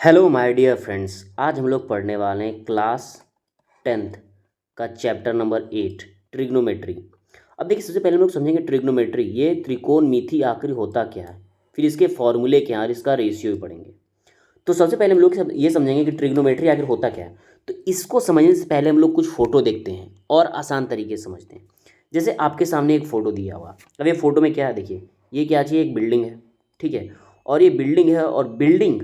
Hello my dear friends. आज हम लोग पढ़ने वाले हैं क्लास 10th का चैप्टर नंबर 8 ट्रिग्नोमेट्री। अब देखिए, सबसे पहले हम लोग समझेंगे ट्रिग्नोमेट्री, ये त्रिकोणमिति आखिर होता क्या है, फिर इसके फॉर्मूले क्या हैं और इसका रेशियो भी पढ़ेंगे। तो सबसे पहले हम लोग ये समझेंगे कि ट्रिग्नोमेट्री आखिर होता क्या है। तो इसको समझने से पहले हम लोग कुछ फ़ोटो देखते हैं और आसान तरीके से समझते हैं। जैसे आपके सामने एक फ़ोटो दिया हुआ, अब ये फ़ोटो में क्या है, देखिए ये क्या चाहिए, एक बिल्डिंग है, ठीक है। और ये बिल्डिंग है और बिल्डिंग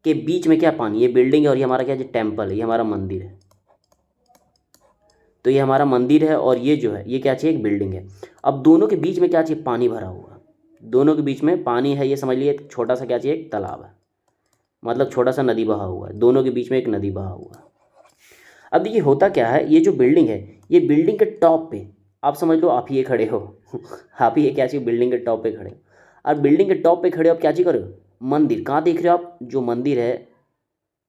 के बीच में क्या पानी, ये बिल्डिंग है और ये हमारा क्या है, टेम्पल है, ये हमारा मंदिर है। तो ये हमारा मंदिर है और ये जो है ये क्या चाहिए, एक बिल्डिंग है। अब दोनों के बीच में क्या चाहिए, पानी भरा हुआ, दोनों के बीच में पानी है, ये समझ लिए एक छोटा सा क्या चाहिए, एक तालाब है, मतलब छोटा सा नदी बहा हुआ है, दोनों के बीच में एक नदी बहा हुआ है। अब देखिए होता क्या है, ये जो बिल्डिंग है, ये बिल्डिंग के टॉप पे, आप समझ लो आप ये खड़े हो आप ही ये क्या चाहिए, बिल्डिंग के टॉप पे खड़े हो। और बिल्डिंग के टॉप पे खड़े हो, आप क्या चीज़ कर रहे हो, मंदिर कहाँ देख रहे हो आप, जो मंदिर है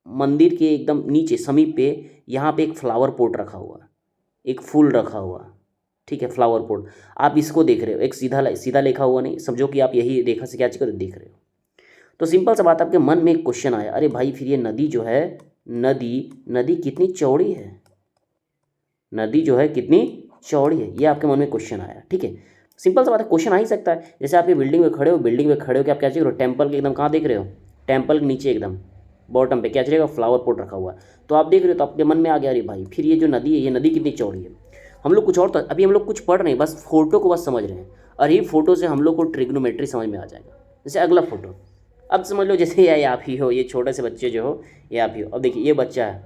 मंदिर के एकदम नीचे समीप पे यहाँ पे एक फ्लावर पॉट रखा हुआ, एक फूल रखा हुआ, ठीक है, फ्लावर पॉट। आप इसको देख रहे हो, एक सीधा सीधा लिखा हुआ नहीं, समझो कि आप यही रेखा से क्या चीज़ कर देख रहे हो। तो सिंपल सा बात, आपके मन में एक क्वेश्चन आया, अरे भाई फिर ये नदी जो है, नदी नदी कितनी चौड़ी है, नदी जो है कितनी चौड़ी है, ये आपके मन में क्वेश्चन आया, ठीक है। सिंपल सा बात है, क्वेश्चन आ ही सकता है। जैसे आप ये बिल्डिंग में खड़े हो, बिल्डिंग में खड़े हो कि आप क्या चीज़ करो, टेम्पल के एकदम कहाँ देख रहे हो, टेम्पल के नीचे एकदम बॉटम पे क्या चलेगा, फ्लावर पॉट रखा हुआ है। तो आप देख रहे हो, तो आपके मन में आ गया, अरे भाई फिर ये जो नदी है, ये नदी कितनी चौड़ी है। हम लोग कुछ और तो अभी हम लोग कुछ पढ़ रहे हैं, बस फोटो को बस समझ रहे हैं, और ये फोटो से हम लोग को ट्रिग्नोमेट्री समझ में आ जाएगा। जैसे अगला फोटो, अब समझ लो जैसे ये आप ही हो, ये छोटे से बच्चे जो हो ये आप ही हो। अब देखिए ये बच्चा है,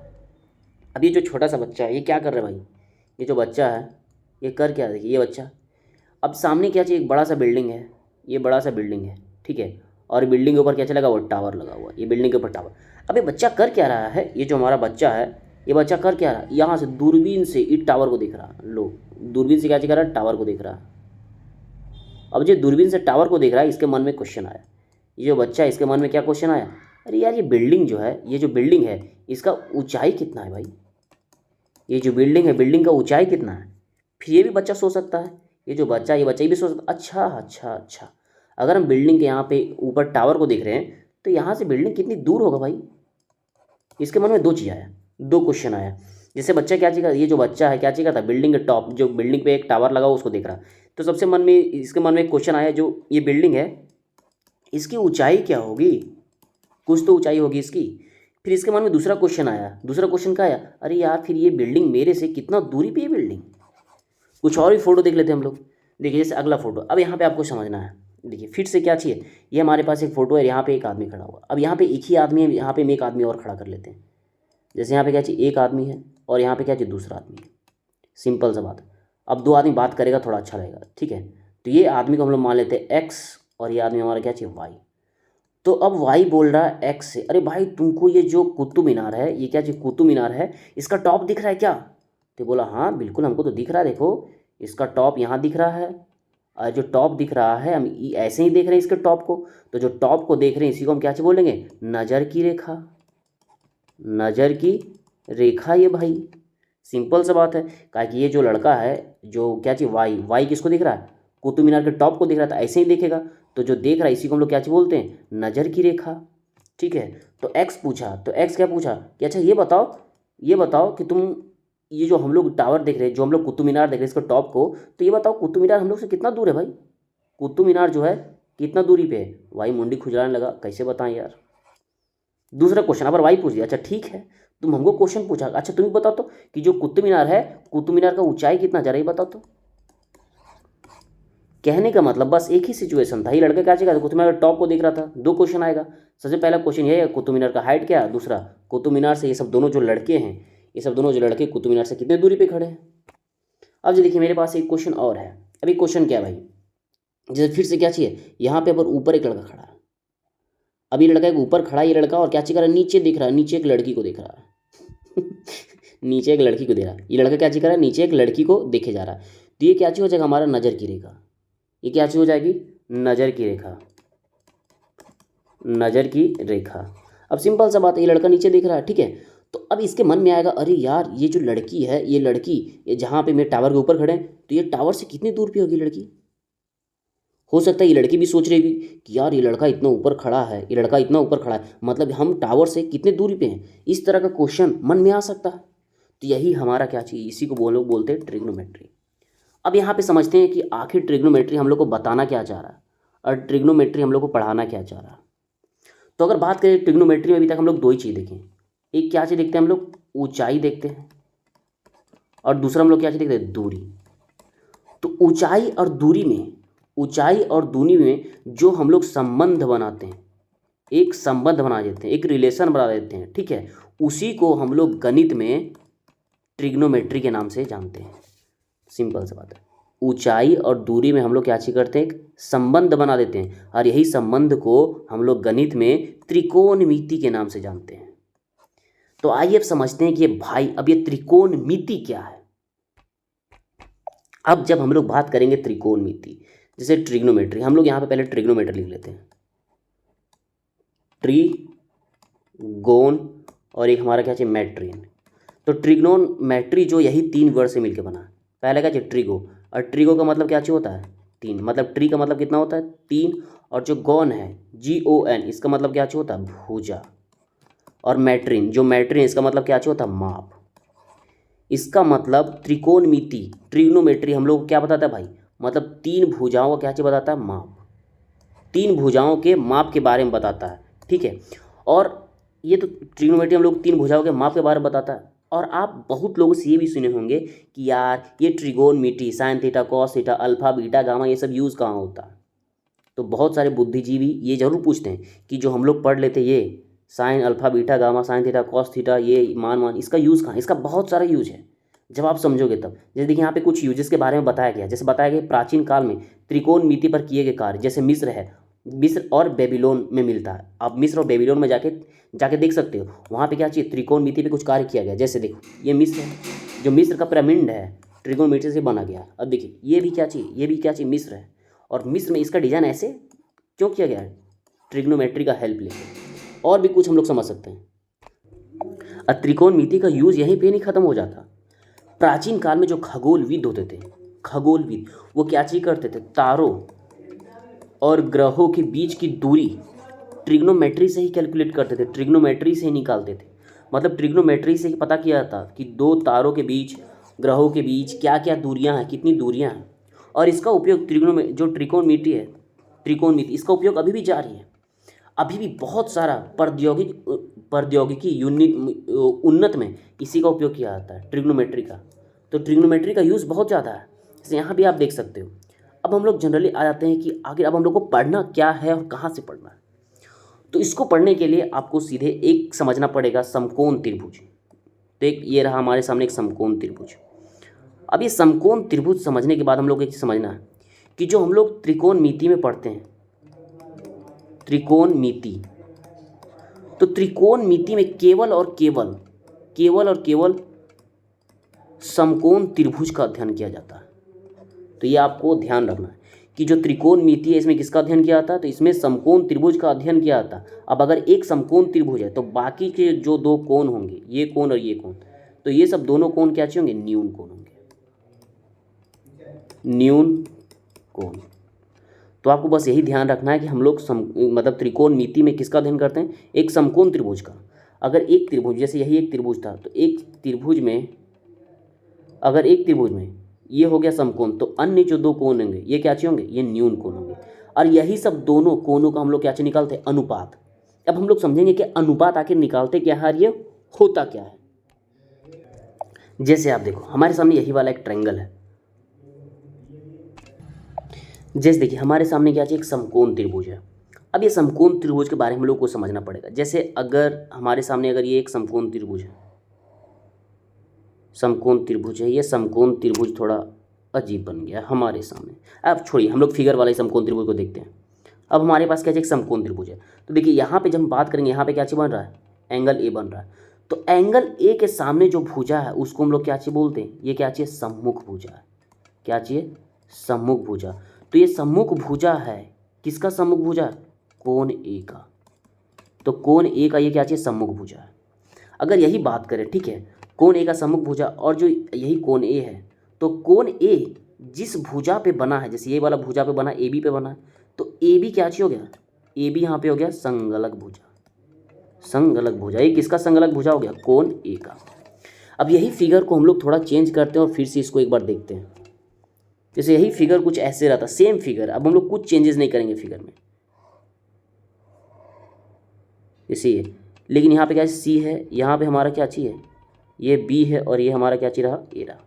अब ये जो छोटा सा बच्चा है ये क्या कर रहा है भाई, ये जो बच्चा है ये कर क्या, देखिए ये बच्चा। अब सामने क्या चाहिए, एक बड़ा सा बिल्डिंग है, ये बड़ा सा बिल्डिंग है, ठीक है। और बिल्डिंग के ऊपर क्या चलेगा, वो टावर लगा हुआ है, ये बिल्डिंग के ऊपर टावर। अब ये बच्चा कर क्या रहा है, ये जो हमारा बच्चा है, ये बच्चा कर क्या रहा है, यहाँ से दूरबीन से इस टावर को देख रहा है। लो, दूरबीन से क्या चीज कर रहा है, टावर को देख रहा है। अब जो दूरबीन से टावर को देख रहा है, इसके मन में क्वेश्चन आया, ये जो बच्चा है इसके मन में क्या क्वेश्चन आया, अरे यार ये बिल्डिंग जो है, ये जो बिल्डिंग है इसका ऊंचाई कितना है भाई, ये जो बिल्डिंग है बिल्डिंग का ऊंचाई कितना है। फिर ये भी बच्चा सोच सकता है, ये जो बच्चा है ये बच्चा ये भी सोच सकता है, अच्छा अच्छा अच्छा, अगर हम बिल्डिंग के यहाँ पे ऊपर टावर को देख रहे हैं तो यहाँ से बिल्डिंग कितनी दूर होगा भाई। इसके मन में दो चीज़ आया, दो क्वेश्चन आया। जैसे बच्चा क्या चीज़, ये जो बच्चा है क्या चीज़ था, बिल्डिंग के टॉप, जो बिल्डिंग पे एक टावर लगा हो उसको देख रहा। तो सबसे मन में इसके मन में एक क्वेश्चन आया, जो ये बिल्डिंग है इसकी ऊंचाई क्या होगी, कुछ तो ऊंचाई होगी इसकी। फिर इसके मन में दूसरा क्वेश्चन आया, दूसरा क्वेश्चन क्या आया, अरे यार फिर ये बिल्डिंग मेरे से कितना दूरी पे है बिल्डिंग। कुछ और भी फोटो देख लेते हैं हम लोग। देखिए जैसे अगला फोटो, अब यहाँ पे आपको समझना है, देखिए फिर से क्या चाहिए, ये हमारे पास एक फोटो है, यहाँ पे एक आदमी खड़ा हुआ। अब यहाँ पे एक ही आदमी है, यहाँ पे हम एक आदमी और खड़ा कर लेते हैं। जैसे यहाँ पे क्या चाहिए, एक आदमी है और यहाँ पे क्या चाहिए, दूसरा आदमी है। सिंपल सा बात। अब दो आदमी बात करेगा थोड़ा अच्छा रहेगा, ठीक है। तो ये आदमी को हम लोग मान लेते हैं एक्स, और ये आदमी हमारा क्या चाहिए, वाई। तो अब वाई बोल रहा है एक्स से, अरे भाई तुमको ये जो कुतुब मीनार है, ये क्या चाहिए, कुतुब मीनार है, इसका टॉप दिख रहा है क्या। तो बोला हाँ बिल्कुल हमको तो दिख रहा है, देखो इसका टॉप यहाँ दिख रहा है, और जो टॉप दिख रहा है हम ऐसे ही देख रहे हैं इसके टॉप को। तो जो टॉप को देख रहे हैं इसी को हम क्या चाहिए बोलेंगे, नज़र की रेखा, नज़र की रेखा ये भाई। सिंपल सा बात है, कहा कि ये जो लड़का है जो क्या चाहिए, वाई, वाई किसको दिख रहा है, कुतुब मीनार के टॉप को दिख रहा था, ऐसे ही देखेगा। तो जो देख रहा है इसी को हम लोग क्या चाहिए बोलते हैं, नज़र की रेखा, ठीक है। तो एक्स पूछा, तो एक्स क्या पूछा कि अच्छा ये बताओ कि तुम ये जो हम लोग टावर देख रहे हैं, जो हम लोग कुतुब मीनार देख रहे हैं इसके टॉप को, तो ये बताओ कुतुब मीनार हम लोग से कितना दूर है भाई, कुतुब मीनार जो है कितना दूरी पे है। वाई मुंडी खुजलाने लगा, कैसे बताएं यार। दूसरा क्वेश्चन अगर वाई पूछ दिया, अच्छा ठीक है तुम हमको क्वेश्चन पूछा, अच्छा तुम बताओ तो कि जो कुतुब मीनार है, कुतुब मीनार का ऊंचाई कितना, जरा ये बताओ तो। कहने का मतलब बस एक ही सिचुएशन था, ये लड़का क्या चाहिए, कुतुब मीनार का टॉप को देख रहा था। दो क्वेश्चन आएगा, सबसे पहला क्वेश्चन ये है कुतुब मीनार का हाइट क्या है, दूसरा कुतुब मीनार से ये सब दोनों जो लड़के हैं, ये सब दोनों जो लड़के कुतुब मीनार से कितने दूरी पे खड़े हैं। अब जो देखिए मेरे पास एक क्वेश्चन और है। अभी क्वेश्चन क्या है भाई, जैसे फिर से क्या चाहिए, यहाँ पे पर ऊपर एक लड़का खड़ा है। अब ये लड़का एक ऊपर खड़ा है, ये लड़का और क्या चाहिए कर रहा है, नीचे देख रहा है, नीचे एक लड़की को देख रहा है नीचे एक लड़की को दे रहा है, ये लड़का क्या चाहिए कर रहा है, नीचे एक लड़की को देखे जा रहा है। तो ये क्या चीज हो जाएगा, हमारा नज़र की रेखा। ये क्या चीज हो जाएगी, नज़र की रेखा, नज़र की रेखा। अब सिंपल सा बात है, ये लड़का नीचे देख रहा है, ठीक है। तो अब इसके मन में आएगा, अरे यार ये जो लड़की है, ये लड़की, ये जहाँ पे मेरे टावर के ऊपर खड़े हैं, तो ये टावर से कितनी दूर पे होगी लड़की। हो सकता है ये लड़की भी सोच रही होगी कि यार ये लड़का इतना ऊपर खड़ा है, ये लड़का इतना ऊपर खड़ा है, मतलब हम टावर से कितने दूरी पे हैं, इस तरह का क्वेश्चन मन में आ सकता है। तो यही हमारा क्या चाहिए, इसी को बोलते हैं ट्रिग्नोमेट्री। अब यहाँ पे समझते हैं कि आखिर ट्रिग्नोमेट्री हम लोग को बताना क्या चाह रहा है और ट्रिग्नोमेट्री हम लोग को पढ़ाना क्या चाह रहा है। तो अगर बात करें ट्रिग्नोमेट्री में अभी तक हम लोग दो ही चीज़ देखें। एक क्या चीज़ देखते हैं हम लोग, ऊंचाई देखते हैं, और दूसरा हम लोग क्या चीज़ देखते हैं, दूरी। तो ऊंचाई और दूरी में जो हम लोग संबंध बनाते हैं, एक संबंध बना देते हैं, एक रिलेशन बना देते हैं, ठीक है, उसी को हम लोग गणित में ट्रिग्नोमेट्री के नाम से जानते हैं। सिंपल सी बात है, ऊंचाई और दूरी में हम लोग क्या चीज करते हैं, एक संबंध बना देते हैं, और यही संबंध को हम लोग गणित में त्रिकोणमिति के नाम से जानते हैं। तो आइए अब समझते हैं कि भाई अब ये त्रिकोणमिति क्या है। अब जब हम लोग बात करेंगे त्रिकोणमिति, जैसे ट्रिग्नोमेट्री, हम लोग यहाँ पे पहले ट्रिग्नोमेट्री लिख लेते हैं, ट्रिगोन और एक हमारा क्या चाहिए, मैट्रिन। तो ट्रिग्नोमेट्री जो यही तीन वर्ड से मिलकर बना है। पहले क्या चाहिए, ट्रिगो, और ट्रिगो का मतलब क्या चाहिए होता है, तीन, मतलब ट्री का मतलब कितना होता है, तीन, और जो गौन है GON, इसका मतलब क्या चाहिए होता है, भुजा। और मैट्रिन, जो मैट्रिन, इसका मतलब क्या चाहिए होता है, माप। इसका मतलब त्रिकोणमिति, ट्रिग्नोमेट्री हम लोग को क्या बताता है भाई, मतलब तीन भुजाओं का क्या चीज़ बताता है, माप। तीन भुजाओं के माप के बारे में बताता है, ठीक है। और ये तो ट्रिग्नोमेट्री हम लोग तीन भुजाओं के माप के बारे में बताता है। और आप बहुत लोगों से ये भी सुने होंगे कि यार ये trigonometry, sine theta, cos theta, alpha beta gamma, ये सब यूज़ कहाँ होता है। तो बहुत सारे बुद्धिजीवी ये जरूर पूछते हैं कि जो हम लोग पढ़ लेते ये sine alpha beta gamma, sign theta cos theta, ये मान इसका यूज़ कहाँ, इसका बहुत सारा यूज है। जब आप समझोगे तब, जैसे देखिए यहाँ पे कुछ यूजेस के बारे में बताया गया, जैसे बताया गया प्राचीन काल में त्रिकोणमिति पर किए गए कार्य, जैसे मिस्र है, मिस्र और बेबीलोन में मिलता है। आप मिस्र और बेबीलोन में जाके देख सकते हो, वहाँ पे क्या चाहिए, त्रिकोणमिति पे कुछ कार्य किया गया। जैसे देखो ये मिस्र है, जो मिस्र का पिरामिड है त्रिकोणमिति से बना गया। अब देखिए ये भी क्या चाहिए, ये भी क्या चाहिए, मिस्र है, और मिस्र में इसका डिजाइन ऐसे क्यों किया गया है, ट्रिग्नोमेट्री का हेल्प लेके। और भी कुछ हम लोग समझ सकते हैं। त्रिकोणमिति का यूज यहीं पे नहीं खत्म हो जाता। प्राचीन काल में जो खगोलविद होते थे, खगोलविद, वो क्या चीज करते थे, तारों और ग्रहों के बीच की दूरी ट्रिग्नोमेट्री से ही कैलकुलेट करते थे, ट्रिग्नोमेट्री से ही निकालते थे। मतलब ट्रिग्नोमेट्री से ही पता किया जाता कि दो तारों के बीच, ग्रहों के बीच क्या क्या दूरियां हैं, कितनी दूरियां हैं। और इसका उपयोग जो त्रिकोणमिति, इसका उपयोग अभी भी जारी है। अभी भी बहुत सारा प्रौद्योगिकी उन्नत में इसी का उपयोग किया जाता है, ट्रिग्नोमेट्री का। तो ट्रिग्नोमेट्री का यूज़ बहुत ज़्यादा है, जैसे यहाँ भी आप देख सकते हो। अब हम लोग जनरली आ जाते हैं कि आखिर अब हम लोग को पढ़ना क्या है और कहाँ से पढ़ना है। तो इसको पढ़ने के लिए आपको सीधे एक समझना पड़ेगा, समकोण त्रिभुज। तो एक ये रहा हमारे सामने एक समकोण त्रिभुज। अब ये समकोण त्रिभुज समझने के बाद हम लोग एक समझना है कि जो हम लोग त्रिकोणमिति में पढ़ते हैं, त्रिकोणमिति, तो त्रिकोणमिति में केवल और केवल समकोण त्रिभुज का अध्ययन किया जाता है। तो ये आपको ध्यान रखना है कि जो त्रिकोणमिति है इसमें किसका अध्ययन किया जाता है, तो इसमें समकोण त्रिभुज का अध्ययन किया जाता है। अब अगर एक समकोण त्रिभुज है तो बाकी के जो दो कोण होंगे, ये कोण और ये कोण, तो ये सब दोनों कोण क्या होंगे, न्यून कोण होंगे, न्यून कोण। तो आपको बस यही ध्यान रखना है कि हम लोग मतलब त्रिकोणमिति में किसका अध्ययन करते हैं, एक समकोण त्रिभुज का। अगर एक त्रिभुज, जैसे यही एक त्रिभुज था, तो एक त्रिभुज में अगर एक त्रिभुज में ये हो गया समकोण, तो अन्य जो दो कोण होंगे ये क्या चाहिए होंगे, ये न्यून कोण होंगे। और यही सब दोनों कोणों का हम लोग क्या चाहिए निकालते हैं, अनुपात। अब हम लोग समझेंगे कि अनुपात आखिर निकालते क्या है, ये होता क्या है। जैसे आप देखो हमारे सामने यही वाला एक ट्रायंगल है, जैसे देखिए हमारे सामने क्या चाहिए, एक समकोण त्रिभुज है। अब ये समकोण त्रिभुज के बारे में हम लोग को समझना पड़ेगा। जैसे अगर हमारे सामने अगर ये एक समकोण त्रिभुज है, समकोण त्रिभुज है, ये समकोण त्रिभुज थोड़ा अजीब बन गया हमारे सामने। अब छोड़िए, हम लोग फिगर वाले समकोण त्रिभुज को देखते हैं। अब हमारे पास क्या चाहिए, एक समकोण त्रिभुज है। तो देखिए यहाँ पे जब हम बात करेंगे, यहाँ पे क्या चीज़ बन रहा है, एंगल ए बन रहा है। तो एंगल ए के सामने जो भुजा है उसको हम लोग क्या चीज़ बोलते हैं, ये क्या चाहिए, सम्मुख भुजा है। क्या चाहिए, सम्मुख भुजा। तो ये सम्मुख भुजा है, किसका सम्मुख भुजा, कोण ए का। तो कोण ए का ये क्या चाहिए, सम्मुख भुजा है। अगर यही बात करें, ठीक है, कोण ए का सम्मुख भुजा और जो यही कोण ए है, तो कोण ए जिस भुजा पे बना है, जैसे ये वाला भुजा पे बना, ए बी पे बना है, तो ए बी क्या चीज हो गया, ए बी यहाँ पे हो गया संगलक भुजा। संगलक भुजा, ये किसका संगलक भुजा हो गया, कोण ए का। अब यही फिगर को हम लोग थोड़ा चेंज करते हैं और फिर से इसको एक बार देखते हैं। जैसे यही फिगर कुछ ऐसे रहता, सेम फिगर, अब हम लोग कुछ चेंजेस नहीं करेंगे फिगर में, जैसे ये, लेकिन यहाँ पे क्या सी है, यहाँ पे हमारा क्या चीज है, ये बी है, और ये हमारा क्या चीज रहा, ए रहा।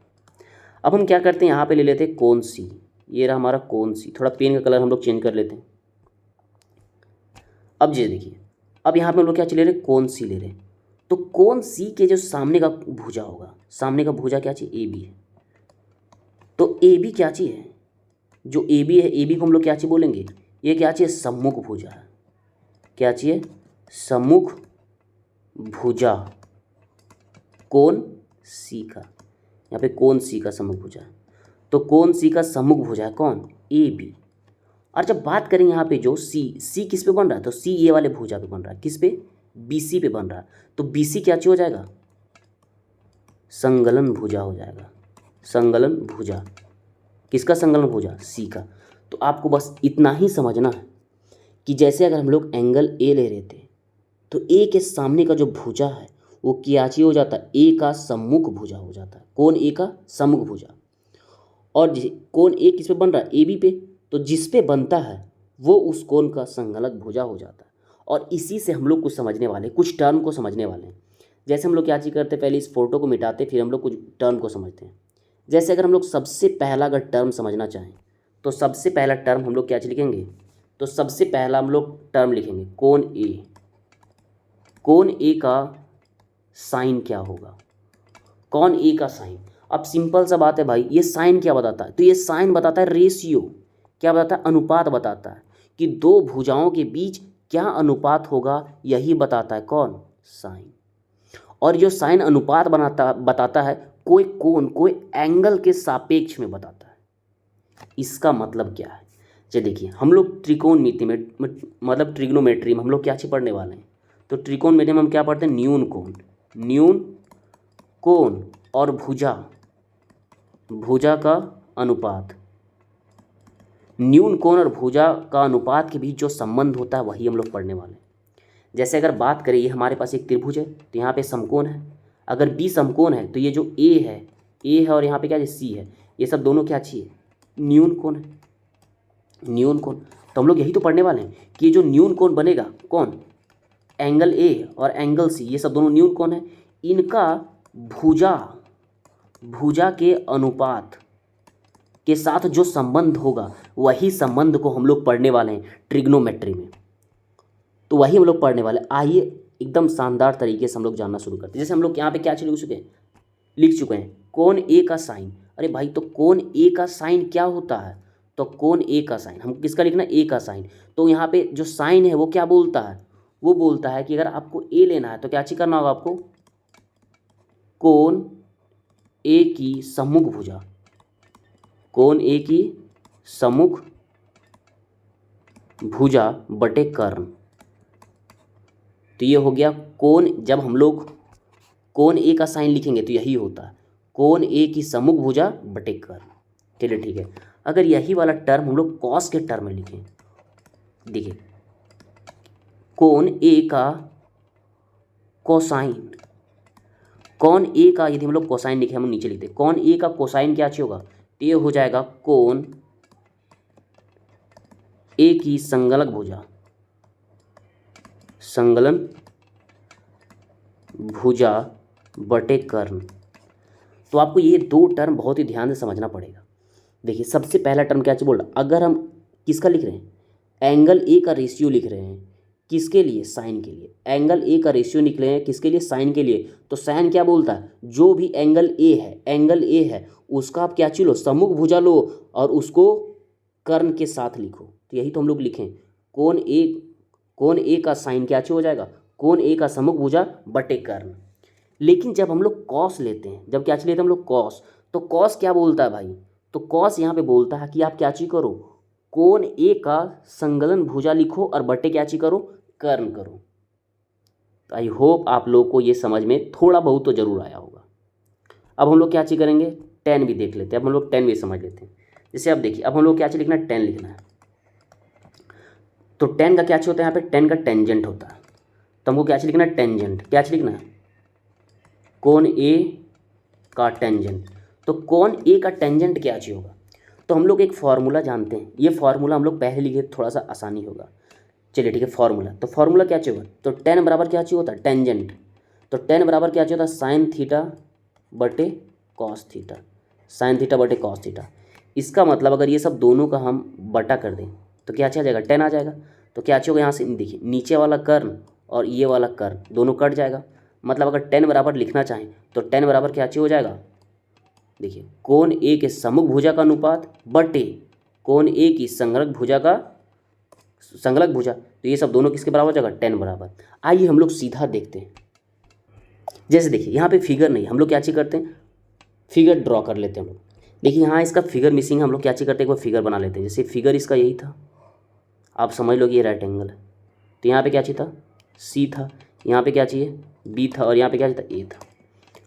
अब हम क्या करते हैं, यहाँ पे ले लेते हैं कोण सी, ये रहा हमारा कोण सी, थोड़ा पेन का कलर हम लोग चेंज कर लेते हैं। अब ये देखिए, अब यहाँ पे हम लोग क्या ले रहे हैं, कोण सी ले रहे हैं, तो कोण सी के जो सामने का भुजा होगा, सामने का भुजा क्या चीज, ए बी है, तो ए बी क्या चीज है, जो ए बी है, ए बी को हम लोग क्या चीज बोलेंगे, ये क्या चीज, सम्मुख भुजा है, क्या चीज है, सम्मुख भुजा कोण सी का, यहाँ पे कोण सी का सम्मुख भुजा है, तो कोण सी का सम्मुख भुजा है कौन, ए बी। और जब बात करें यहाँ पे जो सी किस पे बन रहा है, तो सी ये वाले भुजा पे बन रहा है, किस पे, बी सी पे बन रहा है, तो बी सी क्या चीज हो जाएगा, संगलन भुजा हो जाएगा। संगलन भुजा, किसका संगलन भुजा, सी का। तो आपको बस इतना ही समझना है कि जैसे अगर हम लोग एंगल ए ले रहे थे, तो ए के सामने का जो भुजा है वो क्या चीज हो जाता है, ए का सम्मुख भुजा हो जाता है, कौन, ए का सम्मुख भुजा। और कोण ए किस पे बन रहा है, ए बी पे, तो जिस पे बनता है वो उस कोण का संगलक भुजा हो जाता है। और इसी से हम लोग कुछ समझने वाले, कुछ टर्म को समझने वाले हैं। जैसे हम लोग क्या चीज़ करते हैं, पहले इस फोटो को मिटाते, फिर हम लोग कुछ टर्म को समझते हैं। जैसे अगर हम लोग सबसे पहला अगर टर्म समझना चाहें, तो सबसे पहला टर्म हम लोग क्या चीज़ लिखेंगे, तो सबसे पहला हम लोग टर्म लिखेंगे कोण ए। कोण ए का साइन क्या होगा, कोण ए का साइन। अब सिंपल सा बात है भाई, ये साइन क्या बताता है, तो ये साइन बताता है रेशियो, क्या बताता है, अनुपात बताता है कि दो भुजाओं के बीच क्या अनुपात होगा, यही बताता है कौन, साइन। और जो साइन अनुपात बताता है कोई कोण, कोई एंगल के सापेक्ष में बताता है। इसका मतलब क्या है, चलिए देखिए, हम लोग त्रिकोणमिति में, मतलब ट्रिग्नोमेट्री में हम लोग क्या चीज पढ़ने वाले हैं, तो त्रिकोणमिति में हम क्या पढ़ते हैं, न्यून कोण। न्यून कोण और भुजा, भुजा का अनुपात, न्यून कोण और भुजा का अनुपात के बीच जो संबंध होता है वही हम लोग पढ़ने वाले हैं। जैसे अगर बात करें, ये हमारे पास एक त्रिभुज है, तो यहाँ पे समकोण है, अगर बी समकोण है तो ये जो ए है और यहाँ पे क्या है, सी है, ये सब दोनों क्या चाहिए, न्यून कोण है, न्यून कोण। तो हम लोग यही तो पढ़ने वाले हैं कि ये जो न्यून कोण बनेगा, कौन, एंगल ए और एंगल सी, ये सब दोनों न्यून कोण है, इनका भुजा के अनुपात के साथ जो संबंध होगा वही संबंध को हम लोग पढ़ने वाले हैं ट्रिग्नोमेट्री में। तो वही हम लोग पढ़ने वाले। आइए एकदम शानदार तरीके से हम लोग जानना शुरू करते हैं। जैसे हम लोग यहाँ पे क्या लिख चुके हैं कोण ए का साइन। अरे भाई, तो कोण ए का साइन क्या होता है, तो कोण ए का साइन हम किसका लिखना, ए का साइन। तो यहाँ पे जो साइन है वो क्या बोलता है, वो बोलता है कि अगर आपको ए लेना है तो क्या चीज करना होगा आपको, कोण ए की सम्मुख भुजा, कोण ए की सम्मुख भुजा बटे कर्ण। तो ये हो गया कोण, जब हम लोग कोण ए का साइन लिखेंगे तो यही होता है, कोण ए की सम्मुख भुजा बटे कर्ण। चलिए ठीक है, अगर यही वाला टर्म हम लोग कॉस के टर्म में लिखें, देखिए कोण ए का कोसाइन, कोण ए का यदि हम लोग कोसाइन लिखे, हम नीचे लिखते कोण ए का कोसाइन क्या चाहिए होगा, तो ये हो जाएगा कोण ए की संगलक भुजा, संगलन भुजा बटे कर्ण। तो आपको ये दो टर्म बहुत ही ध्यान से समझना पड़ेगा। देखिए सबसे पहला टर्म क्या बोल रहा, अगर हम किसका लिख रहे हैं, एंगल ए का रेशियो लिख रहे हैं, किसके लिए, साइन के लिए। एंगल ए का रेशियो निकले हैं किसके लिए, साइन के लिए। तो साइन क्या बोलता है, जो भी एंगल ए है उसका आप क्या चीज लो, सम्मुख भुजा लो और उसको कर्ण के साथ लिखो। तो यही तो हम लोग लिखें, कोण ए का साइन क्या चीज हो जाएगा, कोण ए का सम्मुख भुजा बटे कर्ण। लेकिन जब हम लोग कॉस लेते हैं, जब क्या लेते हैं हम लोग कॉस, तो कॉस क्या बोलता है भाई, तो कॉस यहाँ पे बोलता है कि आप क्या चीज करो, कोण ए का संगलन भुजा लिखो और बटे क्या चीज करो, कर्ण करो। तो आई होप आप लोग को ये समझ में थोड़ा बहुत तो जरूर आया होगा। अब हम लोग क्या चीज करेंगे, टेन भी देख लेते हैं। अब हम लोग टेन भी समझ लेते हैं। जैसे अब देखिए, अब हम लोग क्या चीज़ लिखना है, टेन लिखना है। तो टेन का क्या चीज़ होता है यहाँ पे, टेन का टेंजेंट होता है। तो हमको क्या चीज़ लिखना है, टेंजेंट। क्या चीज़ लिखना है, कोण ए का टेंजेंट। तो कोण ए का टेंजेंट क्या चीज़ होगा, तो हम लोग एक फार्मूला जानते हैं, ये फार्मूला हम लोग पहले लिखे, थोड़ा सा आसानी होगा। चलिए ठीक है, फार्मूला, तो फार्मूला क्या चाहिए होगा, तो टेन बराबर क्या चाहिए होता है, टेंजेंट। तो टेन बराबर क्या चाहिए होता है, साइन थीटा बटे कॉस थीटा, साइन थीटा बटे कॉस थीटा। इसका मतलब अगर ये सब दोनों का हम बटा कर दें तो क्या आ जाएगा, टेन आ जाएगा। तो क्या चाहिए होगा यहाँ से, देखिए नीचे वाला कर्ण और ये वाला कर्ण दोनों कट जाएगा। मतलब अगर टेन बराबर लिखना चाहें तो टेन बराबर क्या चाहिए हो जाएगा, देखिए कोण ए के सम्मुख भुजा का अनुपात बटे कोण ए की संगलक भुजा का संगलक भुजा। तो ये सब दोनों किसके बराबर हो जाएगा, टेन बराबर। आइए हम लोग सीधा देखते हैं। जैसे देखिए यहाँ पे फिगर नहीं, हम लोग क्या चीज़ करते हैं, फिगर ड्रॉ कर लेते हैं हम लोग। देखिए यहाँ इसका फिगर मिसिंग है, हम लोग क्या चीज़ करते हैं, एक बार फिगर बना लेते हैं। जैसे फिगर इसका यही था, आप समझ लो कि ये राइट एंगल है। तो यहाँ पे क्या चाहिए था, सी था, यहाँ पे क्या चाहिए, बी था, और यहाँ पे क्या चाहिए था, ए था।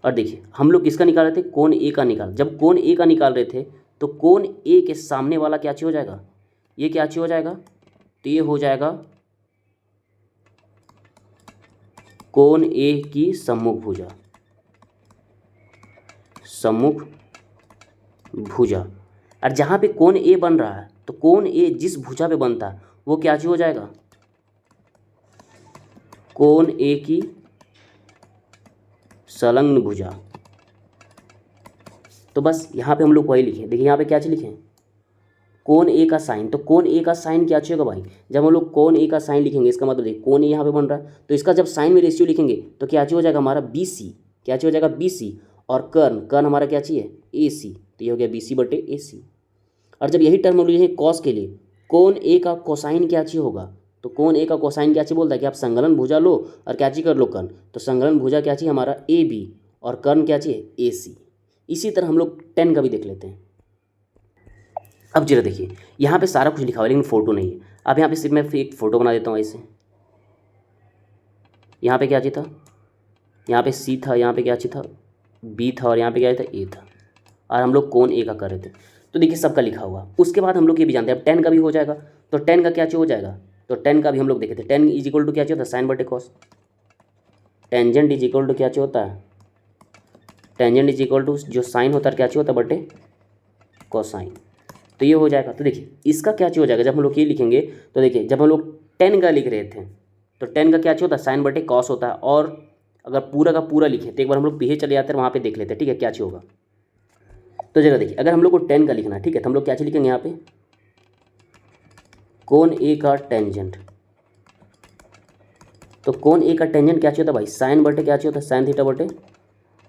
और देखिए हम लोग किसका निकाल रहे थे, कोण ए का निकाल। जब कोण ए का निकाल रहे थे तो कोण ए के सामने वाला क्या चीज़ हो जाएगा, ये क्या चीज़ हो जाएगा, तो ये हो जाएगा कोण ए की सम्मुख भुजा, सम्मुख भुजा। और जहाँ पे कोण ए बन रहा है तो कोण ए जिस भुजा पे बनता है वो क्या चीज़ हो जाएगा, कोण ए की संलग्न भुजा। तो बस यहाँ पे हम लोग वही लिखे। देखिए यहाँ पे क्या चीज़ लिखें, कोण ए का साइन। तो कोण ए का साइन क्या चाहिए होगा भाई, जब हम लोग कोण ए का साइन लिखेंगे इसका मतलब देखिए कोण ए यहाँ पे बन रहा है, तो इसका जब साइन में रेशियो लिखेंगे तो क्या चाहिए हो जाएगा हमारा बी सी, क्या चाहिए हो जाएगा बी सी। और कर्ण, कर्ण हमारा क्या चाहिए, ए सी। तो ये हो गया बी सी बटे ए सी। और जब यही टर्म हम लिखेंगे कॉस के लिए, कोण ए का कोसाइन क्या चाहिए होगा, तो कोण ए का कोसाइन क्या चाहिए बोलता है कि आप संगलन भुजा लो और क्या चाहिए कर लो कर्ण। तो संगलन भुजा क्या चाहिए हमारा ए बी, और कर्ण क्या चाहिए ए सी। इसी तरह हम लोग टेन का भी देख लेते हैं। अब जरा देखिए यहाँ पे सारा कुछ लिखा हुआ है लेकिन फोटो नहीं है। अब यहाँ पे सिर्फ मैं एक फ़ोटो बना देता हूँ ऐसे। यहाँ पे क्या चाहिए था, यहाँ पे सी था, यहाँ पे क्या चाहिए था, बी था, और यहाँ पे क्या था, ए था। और हम लोग कोण ए का कर रहे थे। तो देखिए सबका लिखा हुआ। उसके बाद हम लोग ये भी जानते हैं अब टेन का भी हो जाएगा। तो टेन का क्या चाहिए हो जाएगा, तो टेन का भी हम लोग देखे थे। टेन इज इक्वल टू क्या चाहिए होता है, साइन बटे cos. Tangent is equal to क्या चाहिए होता है, टेंजेंट इज इक्वल टू जो साइन होता है क्या चाहिए होता है, बटे कोसाइन। तो ये हो जाएगा। तो देखिए इसका क्या चाहिए हो जाएगा, जब हम लोग ये लिखेंगे तो देखिए जब हम लोग टेन का लिख रहे थे तो टेन का क्या चाहिए होता है, साइन बटे कॉस होता है। और अगर पूरा का पूरा लिखे तो एक बार हम लोग पीछे चले जाते हैं, वहाँ पे देख लेते हैं, ठीक है क्या चाहिए होगा। तो जरा देखिए अगर हम लोग को टेन का लिखना है, ठीक है, तो हम लोग क्या चीज़ लिखेंगे यहाँ पे, कोण ए का टेंजेंट। तो कोण ए का टेंजेंट क्या चाहिए होता है भाई, साइन बटे क्या चाहिए होता है, साइन थीटा बटे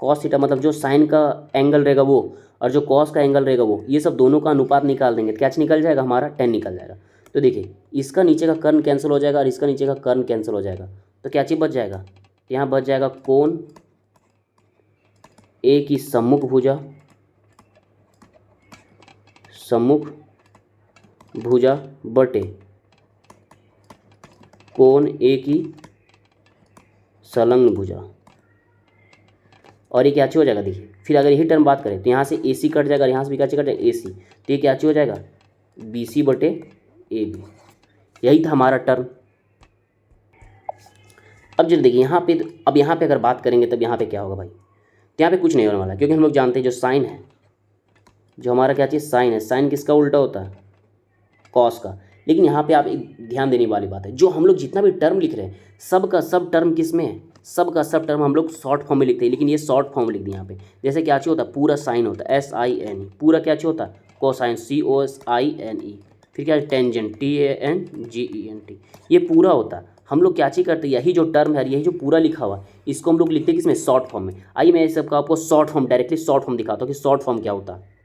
कॉस थीटा। मतलब जो साइन का एंगल रहेगा वो और जो कॉस का एंगल रहेगा वो, ये सब दोनों का अनुपात निकाल देंगे, क्या निकल जाएगा हमारा, टेन निकल जाएगा। तो देखिए इसका नीचे का कर्ण कैंसिल हो जाएगा और इसका नीचे का कर्ण कैंसिल हो जाएगा। तो क्या चीज़ बच जाएगा, यहाँ बच जाएगा कोण ए की सम्मुख भुजा, सम्मुख भुजा बटे कोण ए की संलग्न भुजा। और ये क्या चाहिए हो जाएगा, देखिए फिर अगर यही टर्म बात करें तो यहाँ से ए सी कट जाएगा और यहाँ से भी क्या कट जाएगा, ए सी। तो ये क्या चाहिए हो जाएगा, बी सी बटे ए बी। यही था हमारा टर्म। अब जब देखिए यहाँ पे, अब यहाँ पे अगर बात करेंगे तब यहाँ पे क्या होगा भाई, तो यहाँ पे कुछ नहीं होने वाला, क्योंकि हम लोग जानते हैं जो साइन है, जो हमारा क्या चीज़ साइन है, साइन किसका उल्टा होता है, कॉस का। लेकिन यहाँ पे आप एक ध्यान देने वाली बात है, जो हम लोग जितना भी टर्म लिख रहे हैं सब का सब टर्म किस में है, सब का सब टर्म हम लोग शॉर्ट फॉर्म में लिखते हैं। लेकिन ये शॉर्ट फॉर्म लिख दिए यहाँ पे। जैसे क्या चाहिए होता है, पूरा साइन होता है एस आई एन ई, पूरा क्या चाहिए होता है cosine C O S I N E, फिर क्या tangent T A N G E N T, ये पूरा होता है। हम लोग क्या चीज़ करते हैं, यही जो टर्म है, यही जो पूरा लिखा हुआ इसको हम लोग लिखते हैं किसमें, शॉर्ट फॉर्म में। आइए मैं इस सबका आपको short form, directly short form दिखाता हूँ कि शॉर्ट फॉर्म क्या होता है।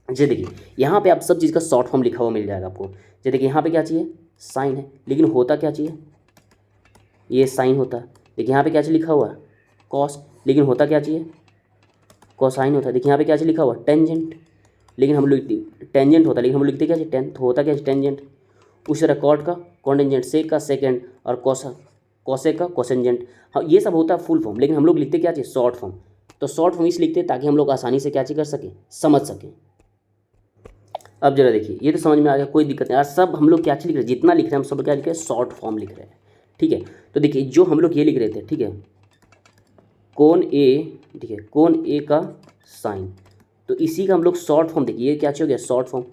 जी देखिए यहाँ पे आप सब चीज़ का शॉर्ट फॉर्म लिखा हुआ मिल जाएगा आपको। जी देखिए यहाँ पे क्या चाहिए, साइन है, लेकिन होता क्या चाहिए, ये साइन होता है। देखिए यहाँ पे क्या चीज़ लिखा हुआ है, कॉस, लेकिन होता क्या चाहिए, कोसाइन होता है। देखिए यहाँ पे क्या चीज़ लिखा हुआ है, टेंजेंट, लेकिन हम लोग टेंजेंट होता है, लेकिन हम लोग लिखते क्या चाहिए, टेन, तो होता क्या टेंजेंट। उसी तरह कॉट का कॉन्टेंजेंट, सेक का सेकेंड, और कॉसे का कोसेंजेंट। हाँ ये सब होता है फुल फॉर्म, लेकिन हम लोग लिखते क्या चाहिए, शॉर्ट फॉर्म। तो शॉर्ट फॉर्म इस लिखते हैं ताकि हम लोग आसानी से क्या चीज़ कर सकें, समझ सकें। अब जरा देखिए, ये तो समझ में आ गया, कोई दिक्कत नहीं यार। सब हम लोग क्या चीज़ लिख रहे हैं, जितना लिख रहे हैं हम सब क्या लिख रहे हैं, शॉर्ट फॉर्म लिख रहे हैं। ठीक है, तो देखिए जो हम लोग ये लिख रहे थे, ठीक है, कोण ए, ठीक है, कोण ए का साइन, तो इसी का हम लोग शॉर्ट फॉर्म देखिए, ये क्या चाहिए हो गया, शॉर्ट फॉर्म,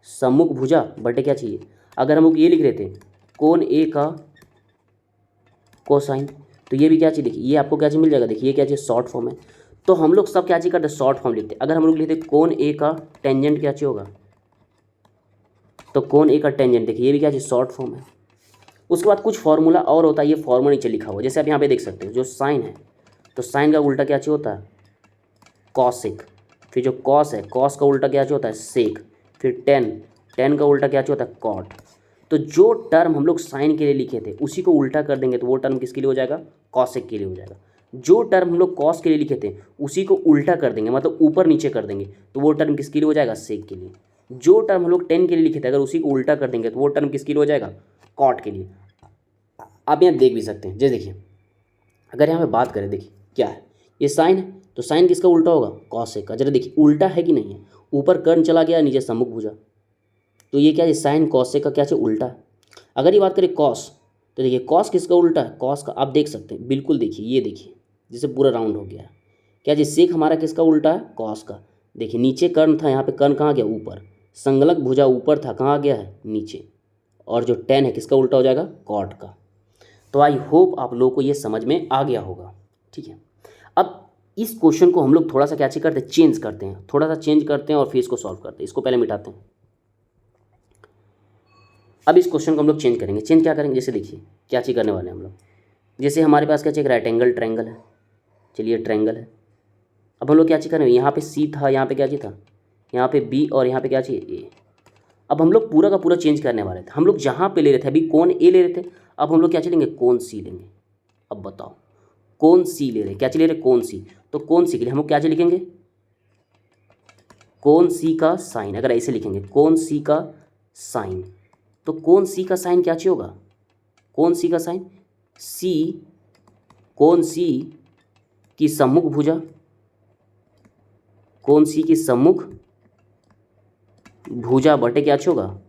सम्मुख भुजा बटे क्या चाहिए। अगर हम लोग ये लिख रहे थे कोण ए का कोसाइन, तो ये भी क्या चाहिए, देखिए ये आपको क्या चाहिए मिल जाएगा, देखिए ये क्या चाहिए, शॉर्ट फॉर्म है। तो हम लोग सब क्या चाहिए करते, शॉर्ट फॉर्म लिखते। अगर हम लोग लिखते कोण ए का टेंजेंट क्या चाहिए होगा, तो कोण ए का टेंजेंट, देखिए ये भी क्या चाहिए, शॉर्ट फॉर्म है। उसके बाद कुछ फार्मूला और होता है, ये फार्मूला नीचे लिखा हुआ, जैसे आप यहाँ पे देख सकते हो, जो साइन है तो साइन का उल्टा क्या चाहिए होता है, कॉसिक। फिर जो कॉस है, कॉस का उल्टा क्या चाहिए होता है, सेक। फिर टेन, टेन का उल्टा क्या चाहिए होता है, कॉट। तो जो टर्म हम लोग साइन के लिए लिखे थे उसी को उल्टा कर देंगे तो वो टर्म किसके लिए हो जाएगा, कॉसेक के लिए हो जाएगा। जो टर्म हम लोग कॉस के लिए लिखे थे उसी को उल्टा कर देंगे, मतलब ऊपर नीचे कर देंगे, तो वो टर्म किसके लिए हो जाएगा, सेक के लिए। जो टर्म हम लोग टेन के लिए लिखे थे अगर उसी को उल्टा कर देंगे तो वो टर्म किसके लिए हो जाएगा, कॉट के लिए। आप यहाँ देख भी सकते हैं, जैसे देखिए अगर यहाँ पे बात करें, देखिए क्या है, ये साइन है तो साइन किसका उल्टा होगा, कॉसेक का। जरा देखिए उल्टा है कि नहीं है, ऊपर कर्ण चला गया, नीचे सम्मुख भुजा, तो ये क्या है, साइन कॉसेक का क्या है, उल्टा है। अगर ये बात करें कॉस, तो देखिए कॉस किसका उल्टा है, कॉस का। आप देख सकते हैं बिल्कुल, देखिए ये देखिए जैसे पूरा राउंड हो गया है। क्या जी, सेक हमारा किसका उल्टा है, कॉस का। देखिए नीचे कर्ण था, यहाँ पे कर्ण कहाँ गया, ऊपर। संगलक भुजा ऊपर था, कहाँ गया है, नीचे। और जो टेन है किसका उल्टा हो जाएगा, कॉट का। तो आई होप आप लोगों को ये समझ में आ गया होगा। ठीक है, अब इस क्वेश्चन को हम लोग थोड़ा सा क्या करते हैं, चेंज करते हैं, थोड़ा सा चेंज करते हैं और फिर इसको सॉल्व करते हैं। इसको पहले मिटाते हैं। अब इस क्वेश्चन को हम लोग चेंज करेंगे। चेंज क्या करेंगे, जैसे देखिए क्या चीज़ करने वाले हैं हम लोग। जैसे हमारे पास क्या चाहिए, राइट एंगल ट्रायंगल है, चलिए ट्रायंगल है। अब हम लोग क्या चीज़ करेंगे, यहाँ पे सी था, यहाँ पे क्या चाहिए था, यहाँ पे बी, और यहाँ पे क्या चाहिए, ए। अब हम लोग पूरा का पूरा चेंज करने वाले थे। हम लोग जहाँ पे ले रहे थे अभी कोण ए ले रहे थे, अब हम लोग क्या चलेंगे, कोण सी लेंगे। अब बताओ, कोण सी ले रहे, क्या चले रहे, कोण सी। तो कोण सी के लिए हम लोग क्या चीज़ लिखेंगे, कोण सी का साइन। अगर ऐसे लिखेंगे कोण सी का साइन, तो कोण सी का साइन क्या चाहिए होगा, कोण सी का साइन, सी, कोण सी की सम्मुख भुजा, कोण सी की सम्मुख भुजा बटे क्या चाहिए होगा,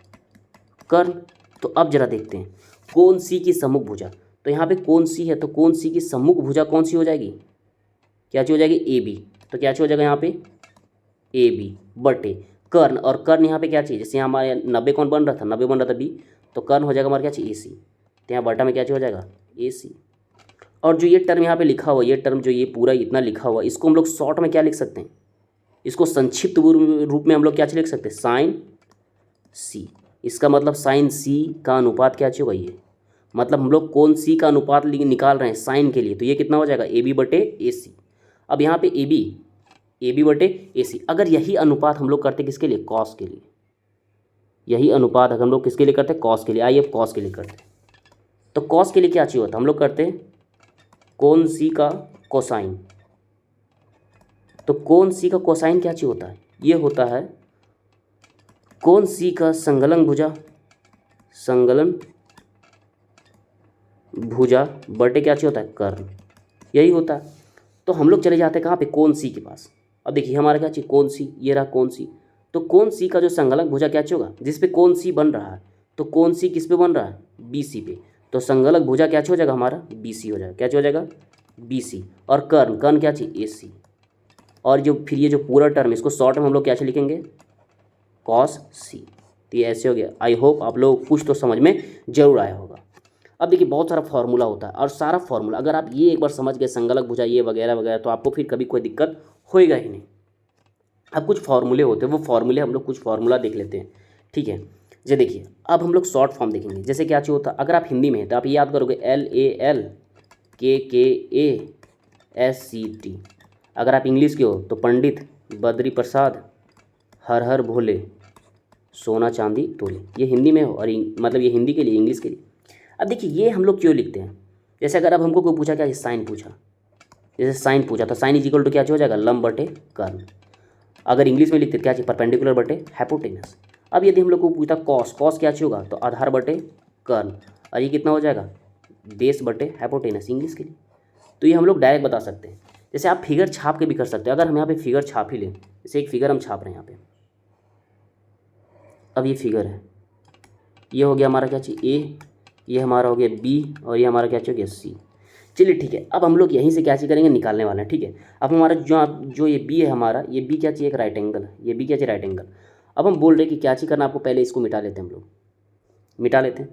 कर्ण। तो अब जरा देखते हैं, कोण सी की सम्मुख भुजा, तो यहाँ पे कोण सी है तो कोण सी की सम्मुख भुजा कौन सी हो जाएगी, क्या चीज हो जाएगी, ए बी। तो क्या चीज हो जाएगा यहाँ पे, ए बी बटे कर्ण। और कर्ण यहाँ पे क्या चाहिए, जैसे यहाँ हमारे 90 कौन बन रहा था, 90 बन रहा था बी, तो कर्ण हो जाएगा हमारा क्या चाहिए, ए सी। तो यहाँ बटा में क्या चीज हो जाएगा, ए सी। और जो ये टर्म यहाँ पे लिखा हुआ, ये टर्म जो ये पूरा इतना लिखा हुआ, इसको हम लोग शॉर्ट में क्या लिख सकते हैं, इसको संक्षिप्त रूप में हम लोग क्या लिख सकते हैं, साइन सी। इसका मतलब साइन सी का अनुपात क्या होगा, ये मतलब हम लोग कौन सी का अनुपात निकाल रहे हैं साइन के लिए, तो ये कितना हो जाएगा, ए बी बटे ए सी। अब यहाँ पे ए बी बटे ए सी, अगर यही अनुपात हम लोग करते किसके लिए, कॉस के लिए। यही अनुपात अगर हम लोग किसके लिए करते हैं, कॉस के लिए। आइए अब कॉस के लिए करते हैं। तो कॉस के लिए क्या चाहिए होता है, हम लोग करते हैं कौन सी का कोसाइन। तो कौन सी का कोसाइन क्या चाहिए होता है, ये होता है कौन सी का संगलन भुजा, संगलन भुजा बटे क्या चाहिए होता है, कर्ण। यही होता है। तो हम लोग चले जाते हैं कहाँ पे, कौन सी के पास। अब देखिए हमारा क्या चाहिए, कौन सी, ये रहा कौन सी। तो कौन सी का जो संगलक भुजा क्या चाहिए होगा, जिस पे कौन सी बन रहा है, तो कौन सी किस पे बन रहा है, बी सी पे। तो संगलक भुजा क्या चाहिए हो जाएगा हमारा, बी सी हो जाएगा। क्या चाहिए हो जाएगा, बी सी। और कर्ण, कर्ण क्या चाहिए, ए सी। और जो फिर ये जो पूरा टर्म, इसको शॉर्ट में हम लोग क्या से लिखेंगे, कॉस सी। तो ये ऐसे हो गया। आई होप आप लोग कुछ तो समझ में जरूर आया होगा। अब देखिए बहुत सारा फार्मूला होता है, और सारा फार्मूला अगर आप ये एक बार समझ गए, संगलक भुजा ये वगैरह वगैरह, तो आपको फिर कभी कोई दिक्कत होएगा ही नहीं। अब कुछ फार्मूले होते हैं, वो फार्मूले हम लोग कुछ फार्मूला देख लेते हैं। ठीक है, जो देखिए अब हम लोग शॉर्ट फॉर्म देखेंगे। जैसे क्या चाहिए होता है, अगर आप हिंदी में हैं तो आप ये याद करोगे LAL KKA SCT। अगर आप इंग्लिश के हो तो पंडित बद्री प्रसाद हर हर भोले सोना चांदी तोले। ये हिंदी में हो, और मतलब ये हिंदी के लिए, इंग्लिश के लिए। अब देखिए ये हम लोग क्यों लिखते हैं, जैसे अगर अब हमको कोई पूछा क्या, साइन पूछा, जैसे साइन पूछा तो साइन इज इक्वल टू क्या हो जाएगा, लंब बटे कर्ण। अगर इंग्लिश में लिखते क्या चाहिए, परपेंडिकुलर बटे हाइपोटेनस। अब यदि हम लोग को पूछता कॉस, कॉस क्या चाहिए होगा, तो आधार बटे कर्ण। और ये कितना हो जाएगा, बेस बटे हाइपोटेनस इंग्लिश के लिए। तो ये हम लोग डायरेक्ट बता सकते हैं। जैसे आप फिगर छाप के भी कर सकते हैं। अगर हम यहाँ पे फिगर छाप ही लें, जैसे एक फिगर हम छाप रहे हैं यहाँ पे, अब ये फिगर है, ये हो गया हमारा क्या चाहिए ए, ये हमारा हो गया बी, और ये हमारा क्या चाहिए सी। चलिए ठीक है, अब हम लोग यहीं से क्या चीज़ करेंगे, निकालने वाले हैं। ठीक है, अब हमारा जो ये बी है हमारा, ये बी क्या चाहिए, एक राइट एंगल है, ये बी क्या चाहिए, राइट एंगल। अब हम बोल रहे हैं कि क्या चीज़ करना आपको, पहले इसको मिटा लेते हैं, हम लोग मिटा लेते हैं।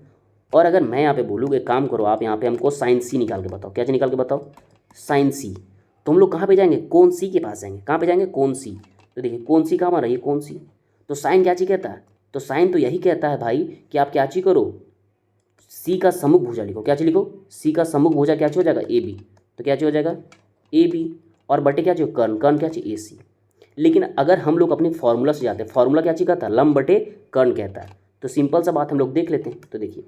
और अगर मैं यहाँ पे बोलूँ एक काम करो आप, यहाँ पे हमको साइन सी निकाल के बताओ, क्या चीज़ निकाल के बताओ, साइन सी। तो हम लोग कहाँ पे जाएंगे, कोन सी के पास जाएंगे। कहाँ पे जाएंगे, कोन सी। तो देखिए कोन सी कहाँ हमारा, ये कोन सी। तो साइन क्या चीज़ कहता है, तो साइन तो यही कहता है भाई कि आप क्या चीज़ करो, सी का सम्मुख भुजा लिखो। क्या चीज़ लिखो, सी का सम्मुख भुजा क्या चीज़ हो जाएगा, ए बी। तो क्या चीज़ हो जाएगा, ए बी, और बटे क्या चाहिए, कर्ण, कर्ण क्या चाहिए, ए सी। लेकिन अगर हम लोग अपने फॉर्मूला से जाते हैं, फॉर्मूला क्या चीज़ कहता है, लंब बटे कर्ण कहता है। तो सिंपल सा बात हम लोग देख लेते हैं। तो देखिए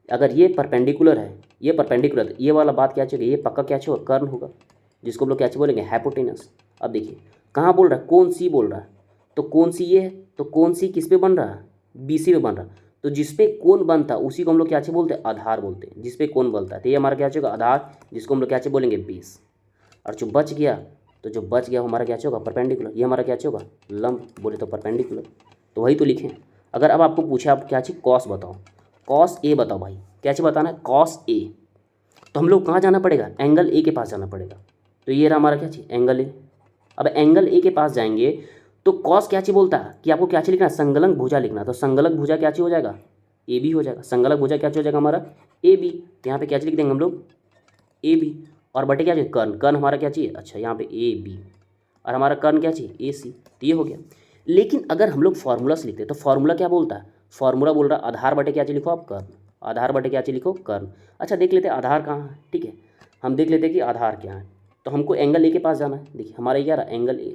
अगर ये परपेंडिकुलर है, ये परपेंडिकुलर है, ये वाला बात क्या चाहिए, ये पक्का क्या चाहिए, कर्ण होगा, जिसको हम लोग क्या चाहिए बोलेंगे, हाइपोटेनस। अब देखिए कहाँ बोल रहा है, कौन सी बोल रहा है, तो कौन सी ये है, तो कौन सी किस पे बन रहा है, बी सी पे बन रहा है। तो जिसपे कोण बनता है उसी को हम लोग क्या चाहिए बोलते हैं, आधार बोलते हैं, जिसपे कोण बनता है। तो ये हमारा क्या चाहिए, आधार, जिसको हम लोग क्या चाहिए बोलेंगे, बेस। और जो बच गया, तो जो बच गया हमारा क्या चाहिए होगा, परपेंडिकुलर। ये हमारा क्या चाहिए होगा, लंब, बोले तो परपेंडिकुलर। तो वही तो लिखें। अगर अब आपको पूछे आप क्या चाहिए, कॉस बताओ, कॉस ए बताओ भाई, क्या चाहिए बताना है, कॉस ए। तो हम लोग कहाँ जाना पड़ेगा, एंगल ए के पास जाना पड़ेगा। तो ये रहा हमारा क्या चाहिए, एंगल ए। अब एंगल ए के पास जाएंगे तो कॉस क्या चीज़ बोलता है कि आपको क्या चीज़ लिखना है, संगलक भुजा लिखना। तो संगलक भुजा क्या चीज़ हो जाएगा, ए बी हो जाएगा। संगलक भुजा क्या चीज़ हो जाएगा हमारा, ए बी। तो यहाँ पे क्या चीज़ लिख देंगे हम लोग, ए बी, और बटे क्या चाहिए, कर्ण, कर्ण हमारा क्या चाहिए, अच्छा यहाँ पे ए बी, और हमारा कर्ण क्या चाहिए, ए सी। तो ये हो गया। लेकिन अगर हम लोग फार्मूला से लिखते हैं तो फार्मूला क्या बोलता है, फार्मूला बोल रहा है आधार बटे क्या चीज़ लिखो आप, कर्ण, आधार बटे क्या चीज़ लिखो, कर्ण। अच्छा देख लेते हैं आधार कहाँ है, ठीक है, हम देख लेते हैं कि आधार क्या है। तो हमको एंगल ए के पास जाना है। देखिए हमारा ये क्या रहा, एंगल ए।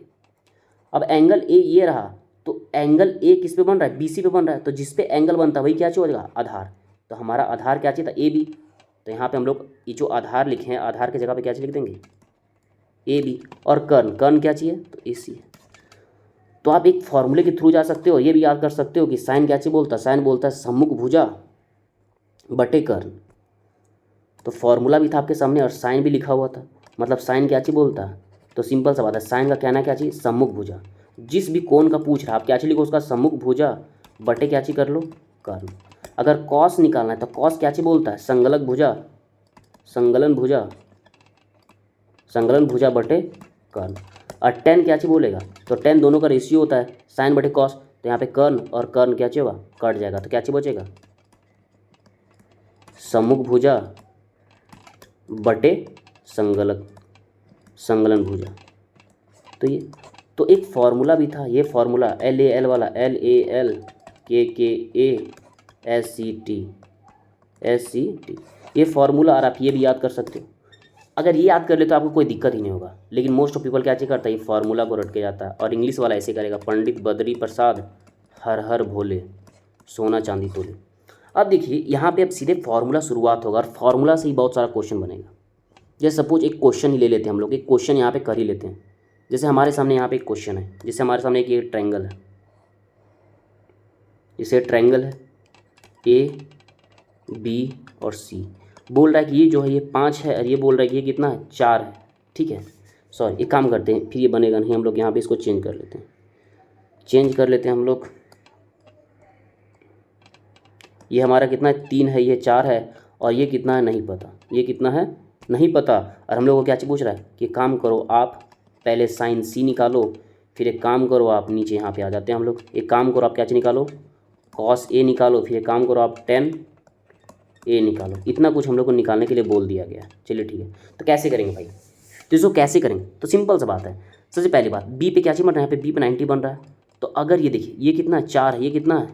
अब एंगल ए ये रहा, तो एंगल ए किस पे बन रहा है, बी सी पे बन रहा है। तो जिस पे एंगल बनता है वही क्या चाहिए होगा, आधार। तो हमारा आधार क्या चाहिए था, ए बी। तो यहाँ पे हम लोग ये जो आधार लिखे हैं, आधार की जगह पे क्या चीज़ लिख देंगे, ए बी, और कर्ण, कर्ण क्या चाहिए, तो ए सी है। तो आप एक फॉर्मूले के थ्रू जा सकते हो, ये भी याद कर सकते हो कि साइन क्या चाहिए बोलता है, साइन बोलता है सम्मुख भुजा बटे कर्ण। तो फॉर्मूला भी था आपके सामने और साइन भी लिखा हुआ था, मतलब साइन क्या चाहिए बोलता है, तो सिंपल सा बात है, साइन का कहना क्या चाहिए, सम्मुख भुजा। जिस भी कोण का पूछ रहा है आप क्या चाहिए लिखो, उसका सम्मुख भुजा बटे क्या चाहिए कर लो, कर्ण। अगर कॉस निकालना है तो कॉस क्या चाहिए बोलता है, संगलक भुजा, संगलन भुजा, संगलन भुजा बटे कर्ण। और टेन क्या चाहिए बोलेगा, तो टेन दोनों का रेशियो होता है, साइन बटे कॉस। तो यहाँ पे कर्ण और कर्ण क्या चाहिए होगा, कट जाएगा। तो क्या चाहिए बचेगा, सम्मुख भुजा बटे संगलक, संगलन भुजा। तो ये तो एक फार्मूला भी था, ये फार्मूला एल ए एल वाला, एल ए एल के ए एस सी टी, ये फार्मूला। और आप ये भी याद कर सकते हो। अगर ये याद कर ले तो आपको कोई दिक्कत ही नहीं होगा। लेकिन मोस्ट ऑफ पीपल क्या चीज़ करता है, ये फार्मूला को रट के जाता है। और इंग्लिश वाला ऐसे करेगा, पंडित बद्री प्रसाद हर हर भोले, सोना चांदी तोले। अब देखिए यहाँ पे अब सीधे फार्मूला शुरुआत होगा, और फार्मूला से ही बहुत सारा क्वेश्चन बनेगा। जैसे सपोज एक क्वेश्चन ही ले लेते हैं हम लोग, एक क्वेश्चन यहाँ पे कर ही लेते हैं। जैसे हमारे सामने यहाँ पे एक क्वेश्चन है, जैसे हमारे सामने एक ये ट्रायंगल है, जैसे ट्रायंगल है ए बी और सी। बोल रहा है कि ये जो है ये 5 है, और ये बोल रहा है कि ये कितना है, 4 है। ठीक है, सॉरी एक काम करते हैं, फिर ये बनेगा नहीं, हम लोग यहाँ पे इसको चेंज कर लेते हैं, चेंज कर लेते हैं हम लोग। ये हमारा कितना है, 3 है, ये 4 है, और ये कितना है नहीं पता, ये कितना है नहीं पता। और हम लोग को क्या पूछ रहा है कि काम करो आप पहले साइन सी निकालो, फिर एक काम करो आप नीचे यहाँ पे आ जाते हैं हम लोग, एक काम करो आप क्या चीज़ निकालो, कॉस ए निकालो, फिर एक काम करो आप टेन ए निकालो। इतना कुछ हम लोग को निकालने के लिए बोल दिया गया। चलिए ठीक है, तो कैसे करेंगे भाई, तो इसको कैसे करेंगे, तो सिंपल सा बात है। सबसे पहली बात, बी पे क्या चीज़ बन रहा है, यहाँ पे बी पे 90 बन रहा है। तो अगर ये देखिए ये कितना है, 4 है, ये कितना है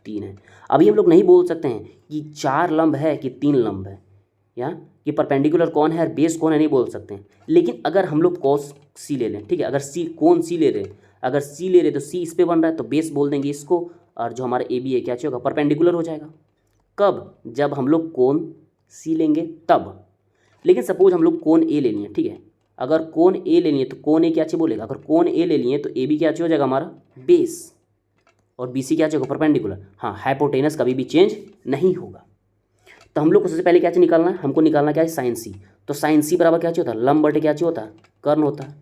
3 है। अभी हम लोग नहीं बोल सकते हैं कि 4 लंब है कि 3 लंब है, या कि परपेंडिकुलर कौन है और बेस कौन है, नहीं बोल सकते हैं। लेकिन अगर हम लोग कॉस सी ले लें, ठीक है, अगर सी कौन सी ले रहे, अगर सी ले रहे तो सी इस पे बन रहा है तो बेस बोल देंगे इसको, और जो हमारा ए बी है क्या चाहिए होगा, परपेंडिकुलर हो जाएगा। कब, जब हम लोग कोण सी लेंगे तब। लेकिन सपोज हम लोग कोण ए ले लिए, ठीक है, अगर कोण ए ले लिए तो कोण ए क्या चाहिए बोलेगा, अगर कोण ए ले लिए तो ए बी क्या चाहिए हो जाएगा हमारा बेस, और बी सी क्या चाहिए परपेंडिकुलर। हाँ, हाइपोटेनस कभी भी चेंज नहीं होगा। तो हम लोग को सबसे पहले क्या चाहिए निकालना है, हमको निकालना क्या है, साइन सी। तो साइन सी बराबर क्या चाहिए होता है, लंब बटे क्या चाहिए होता है, कर्ण होता है,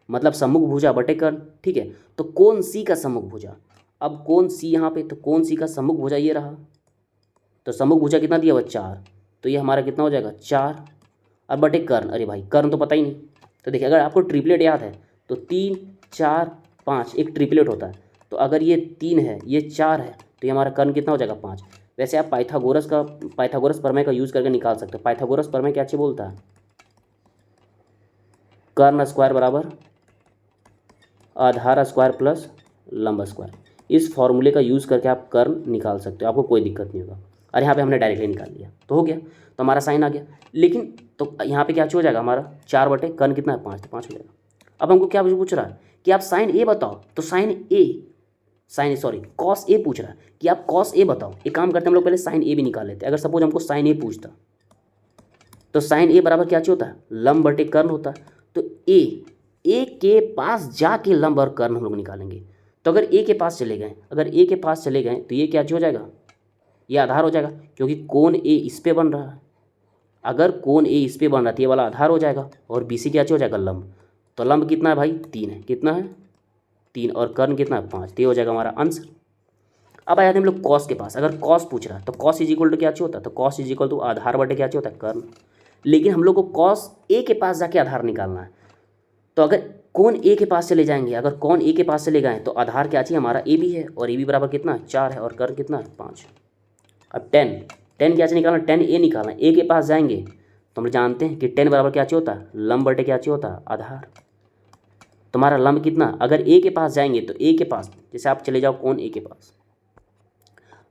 मतलब सम्मुख भुजा बटे कर्ण। ठीक है, तो कोण सी का सम्मुख भुजा, अब कोण सी यहाँ पे, तो कोण सी का सम्मुख भुजा ये रहा, तो सम्मुख भुजा कितना दिया हुआ 4, तो ये हमारा कितना हो जाएगा 4 और बटे कर्ण। अरे भाई कर्ण तो पता ही नहीं, तो देखिए अगर आपको ट्रिपलेट याद है तो 3 4 5 एक ट्रिपलेट होता है, तो अगर ये 3 है ये 4 है तो ये हमारा कर्ण कितना हो जाएगा 5। वैसे आप पाइथागोरस प्रमेय का यूज़ करके निकाल सकते हो। पाइथागोरस प्रमेय क्या अच्छी बोलता है, कर्ण स्क्वायर बराबर आधार स्क्वायर प्लस लंब स्क्वायर। इस फॉर्मूले का यूज़ करके आप कर्ण निकाल सकते हो, आपको कोई दिक्कत नहीं होगा। और यहाँ पे हमने डायरेक्टली निकाल लिया तो हो गया, तो हमारा साइन आ गया। लेकिन तो यहाँ पे क्या हो जाएगा हमारा 4 बटे कर्ण कितना है 5, तो 5 हो जाएगा। अब हमको क्या पूछ रहा है कि आप साइन ए बताओ, तो कॉस ए पूछ रहा है कि आप कॉस ए बताओ। एक काम करते हैं हम लोग पहले साइन ए भी निकाल लेते हैं। अगर सपोज हमको साइन ए पूछता तो साइन ए बराबर क्या होता है, लंब बटे कर्ण होता है। तो ए के पास जाके लंब और कर्ण हम लोग निकालेंगे। तो अगर ए के पास चले गए तो ये क्या हो जाएगा, ये आधार हो जाएगा, क्योंकि कोण ए इस पे बन रहा है। अगर कोण ए इस पे बन रहा है तो ये वाला आधार हो जाएगा और बी सी क्या हो जाएगा लंब। तो लंब कितना है भाई 3 है, कितना है 3 और कर्ण कितना है 5, तो ये हो जाएगा हमारा आंसर। अब आ जाते हैं हम लोग कॉस के पास। अगर कॉस पूछ रहा है तो कॉस इज इक्वल टू क्या होता है, तो कॉस इज इक्वल टू आधार बटे क्या होता है कर्ण। लेकिन हम लोग को कॉस ए के पास जाके आधार निकालना है। तो अगर कोण ए के पास चले जाएंगे, अगर कोण ए के पास चले गए तो आधार क्या चाहिए हमारा ए बी है, और ए बी बराबर कितना है 4 है और कर्ण कितना है 5। अब 10 क्या चाहिए निकालना, 10 ए निकालना। ए के पास जाएंगे तो हम जानते हैं कि 10 बराबर क्या चाहिए होता है लंब बटे क्या चाहिए होता है आधार। तुम्हारा लंब कितना, अगर ए के पास जाएंगे तो ए के पास जैसे आप चले जाओ कोण ए के पास,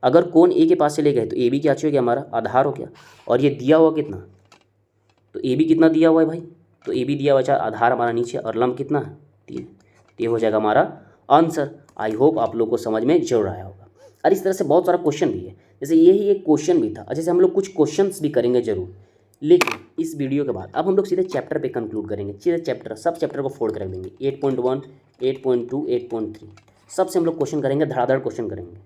अगर कोण ए के पास चले गए तो ए बी क्या चाहिए हमारा आधार हो गया। और ये दिया हुआ कितना, तो ए बी कितना दिया हुआ है भाई, तो ए बी दिया हुआ है आधार हमारा नीचे और लंब कितना है 3, तो ये हो जाएगा हमारा आंसर। आई होप आप लोग को समझ में जरूर आया होगा। और इस तरह से बहुत सारा क्वेश्चन भी है, जैसे यही एक क्वेश्चन भी था। जैसे हम लोग कुछ क्वेश्चंस भी करेंगे जरूर, लेकिन इस वीडियो के बाद अब हम लोग सीधे चैप्टर पे कंक्लूड करेंगे। सीधे सब चैप्टर को फोल्ड कर रख देंगे, 8.1 8.2 8.3 सबसे हम लोग क्वेश्चन करेंगे, धड़ाधड़ क्वेश्चन करेंगे।